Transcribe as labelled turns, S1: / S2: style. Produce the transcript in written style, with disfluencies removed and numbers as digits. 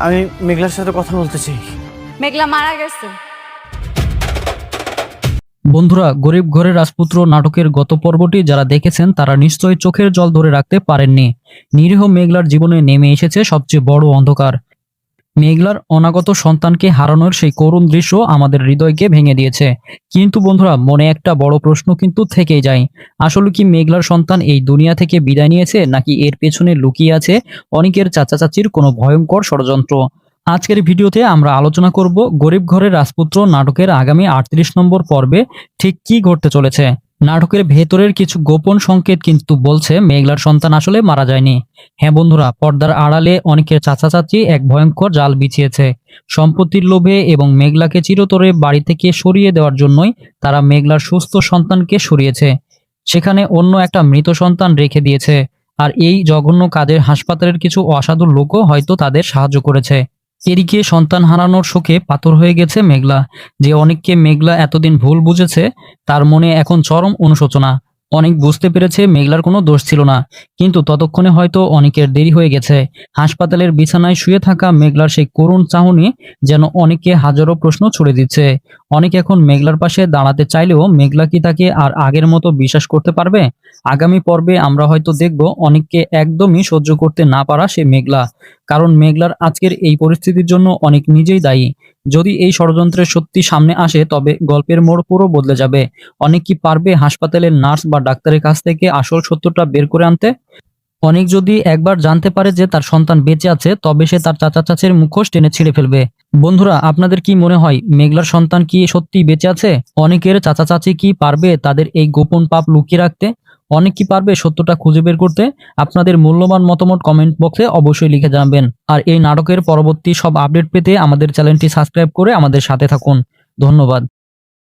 S1: আমি মেঘলার সাথে কথা বলতে চাই।
S2: মেঘলা মারা গেছে।
S3: বন্ধুরা, গরিব ঘরের রাজপুত্র নাটকের গত পর্বটি যারা দেখেছেন তারা নিশ্চয়ই চোখের জল ধরে রাখতে পারেননি। নিরীহ মেঘলার জীবনে নেমে এসেছে সবচেয়ে বড় অন্ধকার। মেঘলার অনাগত সন্তানকে হারানোর সেই করুণ দৃশ্য আমাদের হৃদয়কে ভেঙে দিয়েছে। কিন্তু বন্ধুরা, মনে একটা বড় প্রশ্ন কিন্তু থেকেই যায়। আসলে কি মেঘলার সন্তান এই দুনিয়া থেকে বিদায় নিয়েছে, নাকি এর পেছনে লুকিয়ে আছে অনেকের চাচা চাচির কোনো ভয়ঙ্কর ষড়যন্ত্র? আজকের ভিডিওতে আমরা আলোচনা করব গরিব ঘরের রাজপুত্র নাটকের আগামী 38 নম্বর পর্বে ঠিক কি ঘটতে চলেছে। নাটকের ভেতরের কিছু গোপন সংকেত কিন্তু বলছে মেঘলার সন্তান আসলে মারা যায়নি। হ্যাঁ বন্ধুরা, পর্দার আড়ালে অনেকের চাচা চাচি এক ভয়ঙ্কর জাল বিছিয়েছে। সম্পত্তির লোভে এবং মেঘলাকে চিরতরে বাড়ি থেকে সরিয়ে দেওয়ার জন্যই তারা মেঘলার সুস্থ সন্তানকে সরিয়েছে, সেখানে অন্য একটা মৃত সন্তান রেখে দিয়েছে। আর এই জঘন্য কাজে হাসপাতালের কিছু অসাধু লোকও হয়তো তাদের সাহায্য করেছে। এদিকে সন্তান হারানোর শোকে পাথর হয়ে গেছে মেঘলা। যে অনেককে মেঘলা এতদিন ভুল বুঝেছে, তার মনে এখন চরম অনুশোচনা। অনেক বুঝতে পেরেছে মেঘলার কোনো দোষ ছিল না, কিন্তু ততক্ষণে হয়তো অনেকের দেরি হয়ে গেছে। হাসপাতালের বিছানায় শুয়ে থাকা মেঘলার সেই করুণ চাহনি যেন অনেককে হাজারো প্রশ্ন ছুড়ে দিচ্ছে। অনেক এখন মেঘলার পাশে দাঁড়াতে চাইলেও মেঘলা কি তাকে আর আগের মতো বিশ্বাস করতে পারবে? আগামী পর্বে আমরা হয়তো দেখব অনেককে একদমই সহ্য করতে না পারা সে মেঘলা। কারণ মেঘলার আজকের এই পরিস্থিতির জন্য অনেক নিজেই দায়ী। যদি এই ষড়যন্ত্রের সত্যি সামনে আসে, তবে গল্পের মোড় পুরো বদলে যাবে। অনেক কি পারবে হাসপাতালের নার্স বা ডাক্তারের কাছ থেকে আসল সত্যটা বের করে আনতে? অনেক যদি একবার জানতে পারে যে তার সন্তান বেঁচে আছে, তবে সে তার চাচা চাচির মুখোশ টেনে ছিঁড়ে ফেলবে। বন্ধুরা, আপনাদের কি মনে হয় মেঘলার সন্তান কি সত্যি বেঁচে আছে? অনেকের চাচা চাচি কি পারবে তাদের এই গোপন পাপ লুকিয়ে রাখতে? অনেক কি পারবে সত্যটা খুঁজে বের করতে? আপনাদের মূল্যবান মতামত কমেন্ট বক্সে অবশ্যই লিখে জানাবেন। আর এই নাটকের পরবর্তী সব আপডেট পেতে আমাদের চ্যানেলটি সাবস্ক্রাইব করে আমাদের সাথে থাকুন। ধন্যবাদ।